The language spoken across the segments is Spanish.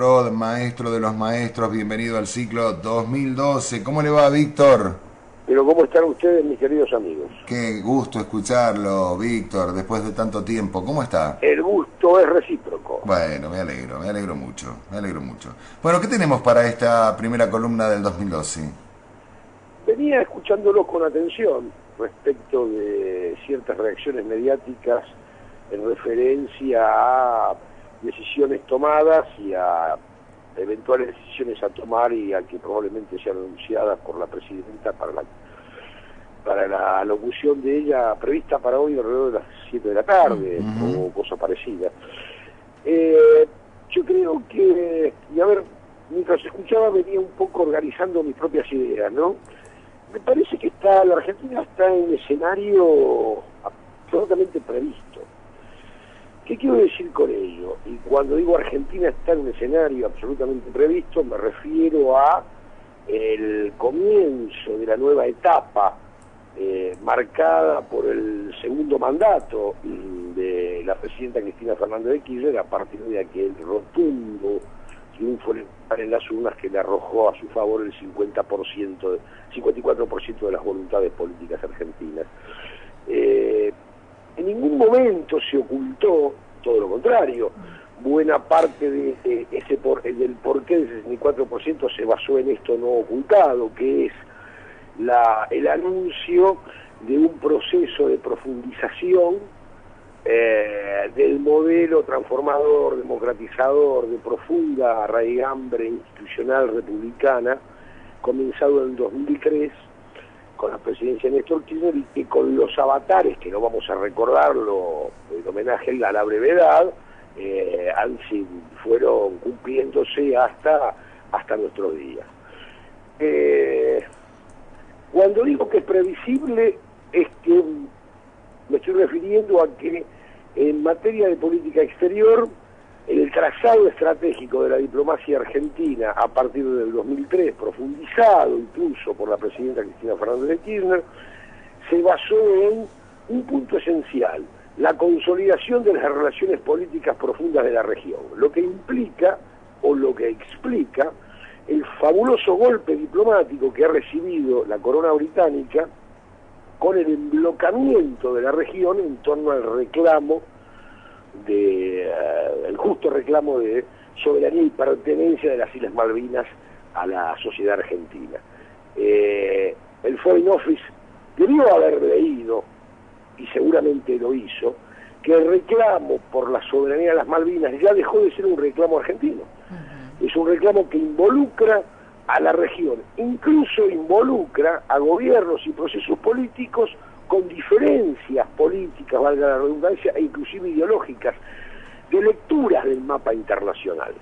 Prod, maestro de los maestros, bienvenido al ciclo 2012. ¿Cómo le va, Víctor? Pero ¿cómo están ustedes, mis queridos amigos? Qué gusto escucharlo, Víctor, después de tanto tiempo. ¿Cómo está? El gusto es recíproco. Bueno, me alegro mucho, me alegro mucho. Bueno, ¿qué tenemos para esta primera columna del 2012? Venía escuchándolo con atención respecto de ciertas reacciones mediáticas en referencia a decisiones tomadas y a eventuales decisiones a tomar y a que probablemente sean anunciadas por la presidenta para la locución de ella prevista para hoy alrededor de las 7 de la tarde o cosa parecida. Yo creo que, y a ver, mientras escuchaba venía un poco organizando mis propias ideas, ¿no? Me parece que la Argentina está en un escenario absolutamente previsto. ¿Qué quiero decir con ello? Y cuando digo Argentina está en un escenario absolutamente previsto, me refiero a el comienzo de la nueva etapa marcada por el segundo mandato de la presidenta Cristina Fernández de Kirchner a partir de aquel rotundo triunfo en las urnas que le arrojó a su favor el 54% de las voluntades políticas argentinas. En ningún momento se ocultó, todo lo contrario, buena parte del porqué del 64% se basó en esto no ocultado, que es el anuncio de un proceso de profundización del modelo transformador, democratizador, de profunda raigambre institucional republicana, comenzado en el 2003 con la presidencia de Néstor Kirchner y que con los avatares, que no vamos a recordarlo en homenaje a la brevedad, fueron cumpliéndose hasta nuestros días. Cuando digo que es previsible, es que me estoy refiriendo a que en materia de política exterior, el trazado estratégico de la diplomacia argentina a partir del 2003, profundizado incluso por la presidenta Cristina Fernández de Kirchner, se basó en un punto esencial: la consolidación de las relaciones políticas profundas de la región, lo que implica o lo que explica el fabuloso golpe diplomático que ha recibido la corona británica con el emblocamiento de la región en torno al reclamo el justo reclamo de soberanía y pertenencia de las Islas Malvinas a la sociedad argentina. El Foreign Office debió haber leído, y seguramente lo hizo, que el reclamo por la soberanía de las Malvinas ya dejó de ser un reclamo argentino. Es un reclamo que involucra a la región, incluso involucra a gobiernos y procesos políticos con diferencias políticas, valga la redundancia, e inclusive ideológicas, de lecturas del mapa internacional.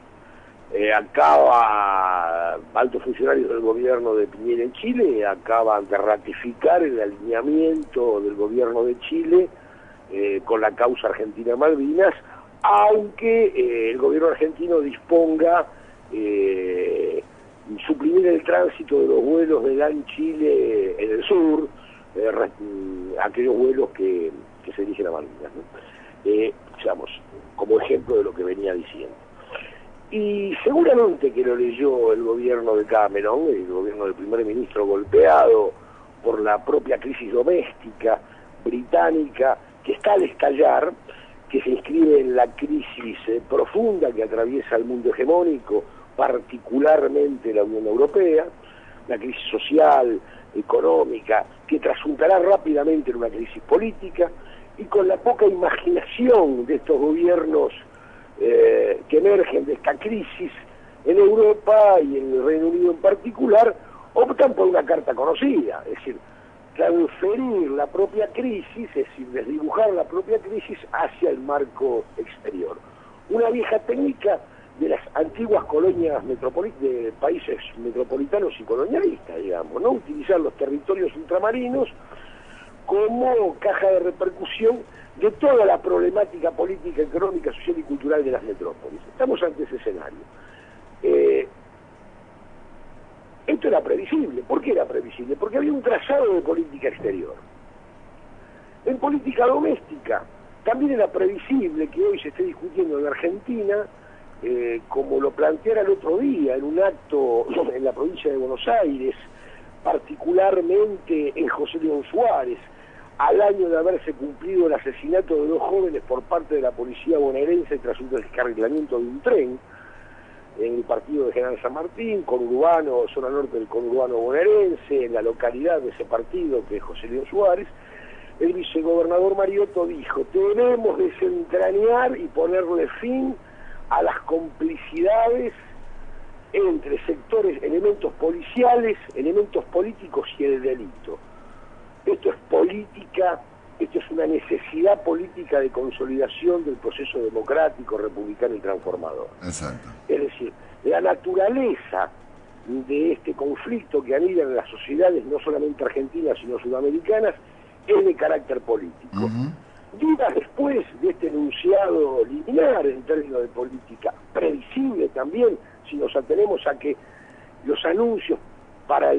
Altos funcionarios del gobierno de Piñera en Chile acaban de ratificar el alineamiento del gobierno de Chile con la causa argentina Malvinas, aunque el gobierno argentino disponga suprimir el tránsito de los vuelos de LAN Chile en el sur, aquellos vuelos que se dirigen a Malvinas, ¿no? Digamos, como ejemplo de lo que venía diciendo. Y seguramente que lo leyó el gobierno de Cameron, el gobierno del primer ministro golpeado por la propia crisis doméstica británica que está al estallar, que se inscribe en la crisis profunda que atraviesa el mundo hegemónico, particularmente la Unión Europea, la crisis social, económica, que trasuntará rápidamente en una crisis política, y con la poca imaginación de estos gobiernos que emergen de esta crisis en Europa y en el Reino Unido en particular, optan por una carta conocida, es decir, transferir la propia crisis, es decir, desdibujar la propia crisis hacia el marco exterior. Una vieja técnica de las antiguas colonias de países metropolitanos y colonialistas, digamos, ¿no? Utilizar los territorios ultramarinos como caja de repercusión de toda la problemática política, económica, social y cultural de las metrópolis. Estamos ante ese escenario. Esto era previsible. ¿Por qué era previsible? Porque había un trazado de política exterior. En política doméstica también era previsible que hoy se esté discutiendo en la Argentina como lo planteara el otro día en un acto en la provincia de Buenos Aires, particularmente en José León Suárez, al año de haberse cumplido el asesinato de 2 jóvenes por parte de la policía bonaerense tras un descarrilamiento de un tren en el partido de General San Martín, conurbano, zona norte del conurbano bonaerense, en la localidad de ese partido que es José León Suárez. El vicegobernador Mariotto dijo: debemos desentrañar y ponerle fin a las complicidades entre sectores, elementos policiales, elementos políticos y el delito. Esto es política, esto es una necesidad política de consolidación del proceso democrático, republicano y transformador. Exacto. Es decir, la naturaleza de este conflicto que anida en las sociedades, no solamente argentinas, sino sudamericanas, es de carácter político. Días después de este enunciado liminar en términos de política, previsible también, si nos atenemos a que los anuncios para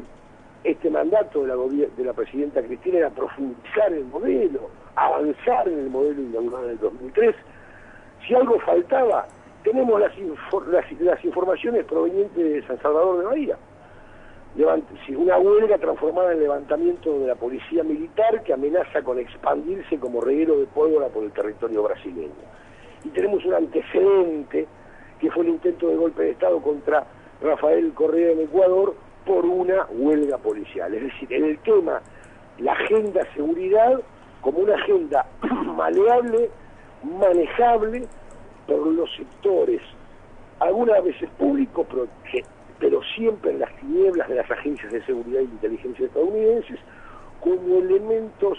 este mandato de la presidenta Cristina era profundizar el modelo, avanzar en el modelo inaugurado en el 2003, si algo faltaba, tenemos las informaciones provenientes de San Salvador de Bahía. Una huelga transformada en levantamiento de la policía militar que amenaza con expandirse como reguero de pólvora por el territorio brasileño. Y tenemos un antecedente que fue el intento de golpe de Estado contra Rafael Correa en Ecuador por una huelga policial. Es decir, en el tema, la agenda seguridad como una agenda maleable, manejable por los sectores, algunas veces públicos, pero siempre en las tinieblas de las agencias de seguridad e inteligencia estadounidenses, como elementos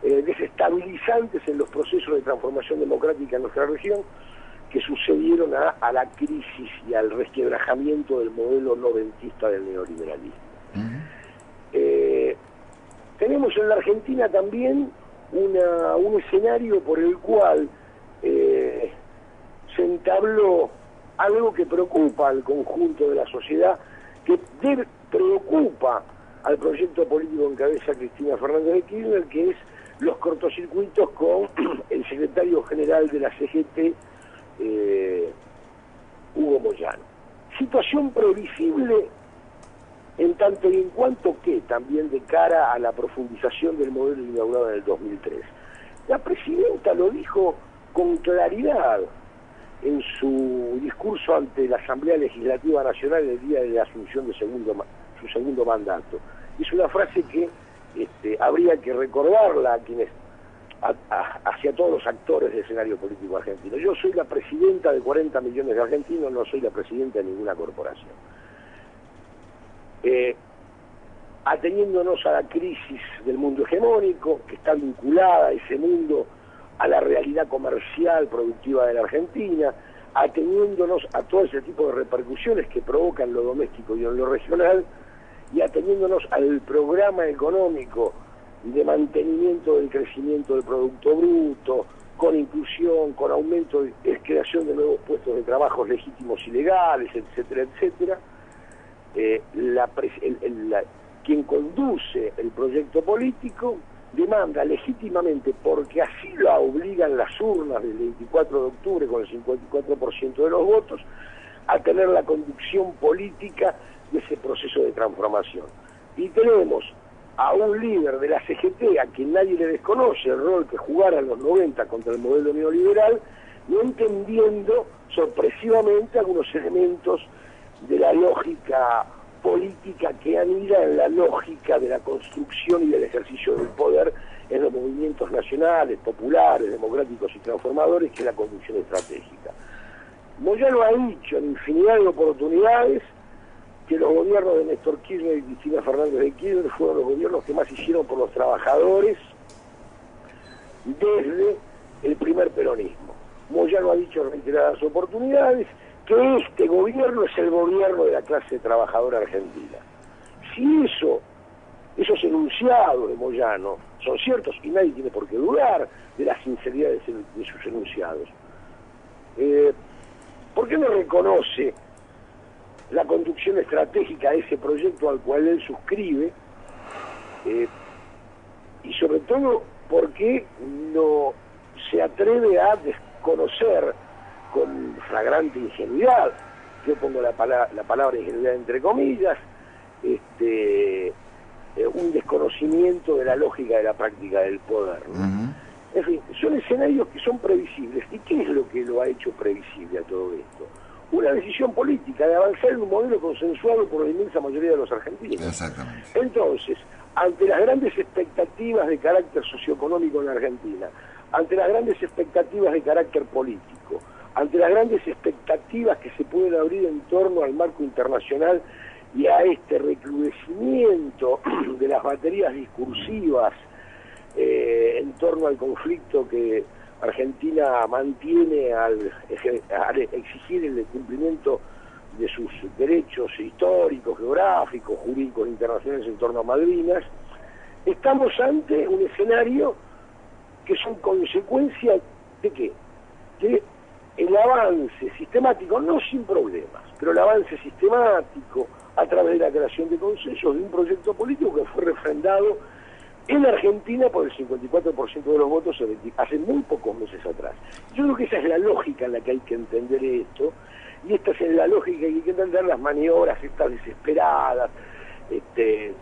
desestabilizantes en los procesos de transformación democrática en nuestra región, que sucedieron a la crisis y al resquebrajamiento del modelo noventista del neoliberalismo. Tenemos en la Argentina también un escenario por el cual se entabló algo que preocupa al conjunto de la sociedad, que preocupa al proyecto político en cabeza Cristina Fernández de Kirchner, que es los cortocircuitos con el secretario general de la CGT, Hugo Moyano. Situación previsible en tanto y en cuanto que también de cara a la profundización del modelo inaugurado en el 2003. La presidenta lo dijo con claridad en su discurso ante la Asamblea Legislativa Nacional el día de la asunción de su segundo mandato. Es una frase que habría que recordarla a quienes hacia todos los actores del escenario político argentino. Yo soy la presidenta de 40 millones de argentinos, no soy la presidenta de ninguna corporación. Ateniéndonos a la crisis del mundo hegemónico, que está vinculada a ese mundo, a la realidad comercial productiva de la Argentina, ateniéndonos a todo ese tipo de repercusiones que provocan lo doméstico y en lo regional, y ateniéndonos al programa económico de mantenimiento del crecimiento del Producto Bruto, con inclusión, con aumento de creación de nuevos puestos de trabajo legítimos y legales, etcétera, etcétera. Quien conduce el proyecto político demanda legítimamente, porque así lo obligan las urnas del 24 de octubre con el 54% de los votos, a tener la conducción política de ese proceso de transformación. Y tenemos a un líder de la CGT a quien nadie le desconoce el rol que jugara en los 90 contra el modelo neoliberal, no entendiendo sorpresivamente algunos elementos de la lógica política que anida en la lógica de la construcción y del ejercicio del poder en los movimientos nacionales, populares, democráticos y transformadores, que es la conducción estratégica. Moyano ha dicho en infinidad de oportunidades que los gobiernos de Néstor Kirchner y Cristina Fernández de Kirchner fueron los gobiernos que más hicieron por los trabajadores desde el primer peronismo. Moyano ha dicho en reiteradas oportunidades que este gobierno es el gobierno de la clase trabajadora argentina. Si esos enunciados de Moyano son ciertos, y nadie tiene por qué dudar de la sinceridad de sus enunciados, ¿por qué no reconoce la conducción estratégica de ese proyecto al cual él suscribe? Y sobre todo, ¿por qué no se atreve a desconocer con flagrante ingenuidad, yo pongo la palabra ingenuidad entre comillas, un desconocimiento de la lógica de la práctica del poder, ¿no? En fin, son escenarios que son previsibles. ¿Y qué es lo que lo ha hecho previsible a todo esto? Una decisión política de avanzar en un modelo consensuado por la inmensa mayoría de los argentinos. Exactamente. Entonces, ante las grandes expectativas de carácter socioeconómico en la Argentina, ante las grandes expectativas de carácter político, ante las grandes expectativas que se pueden abrir en torno al marco internacional y a este recrudecimiento de las baterías discursivas en torno al conflicto que Argentina mantiene al exigir el cumplimiento de sus derechos históricos, geográficos, jurídicos internacionales en torno a Malvinas, estamos ante un escenario que son consecuencia de ¿qué? De el avance sistemático, no sin problemas, pero el avance sistemático a través de la creación de consensos de un proyecto político que fue refrendado en Argentina por el 54% de los votos hace muy pocos meses atrás. Yo creo que esa es la lógica en la que hay que entender esto, y esta es la lógica que hay que entender las maniobras estas desesperadas,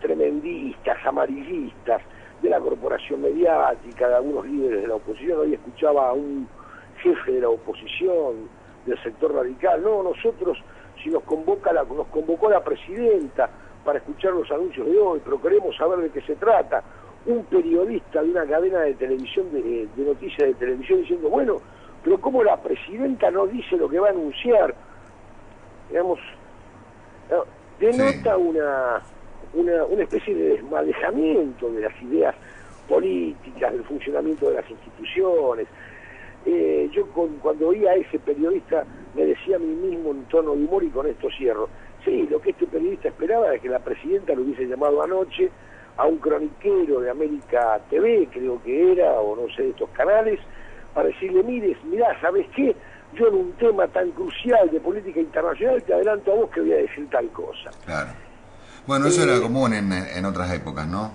tremendistas, amarillistas, de la corporación mediática, de algunos líderes de la oposición. Hoy escuchaba a un jefe de la oposición, del sector radical: no, nosotros, si nos convocó la presidenta para escuchar los anuncios de hoy, pero queremos saber de qué se trata. Un periodista de una cadena de televisión, de noticias de televisión, diciendo: bueno, pero ¿cómo la presidenta no dice lo que va a anunciar? Digamos, denota una especie de desmadejamiento de las ideas políticas, del funcionamiento de las instituciones. Yo cuando oía a ese periodista me decía a mí mismo en tono de humor, y con esto cierro: sí, lo que este periodista esperaba es que la presidenta lo hubiese llamado anoche a un croniquero de América TV, creo que era, o no sé, de estos canales, para decirle: mirá, ¿sabes qué? Yo en un tema tan crucial de política internacional te adelanto a vos que voy a decir tal cosa. Claro. Bueno, eso era común en otras épocas, ¿no?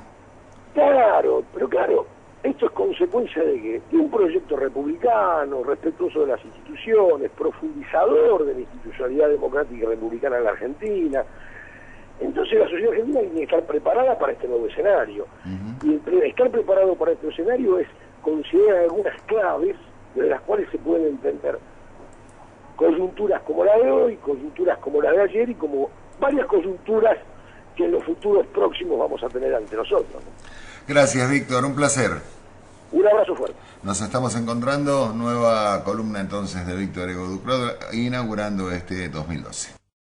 Claro, pero claro, esto es consecuencia de que de un proyecto republicano, respetuoso de las instituciones, profundizador de la institucionalidad democrática y republicana en la Argentina. Entonces la sociedad argentina tiene que estar preparada para este nuevo escenario. Y estar preparado para este escenario es considerar algunas claves de las cuales se pueden entender coyunturas como la de hoy, coyunturas como la de ayer, y como varias coyunturas que en los futuros próximos vamos a tener ante nosotros, ¿no? Gracias, Víctor, un placer. Un abrazo fuerte. Nos estamos encontrando, nueva columna entonces de Víctor Hugo Ducrot, inaugurando este 2012.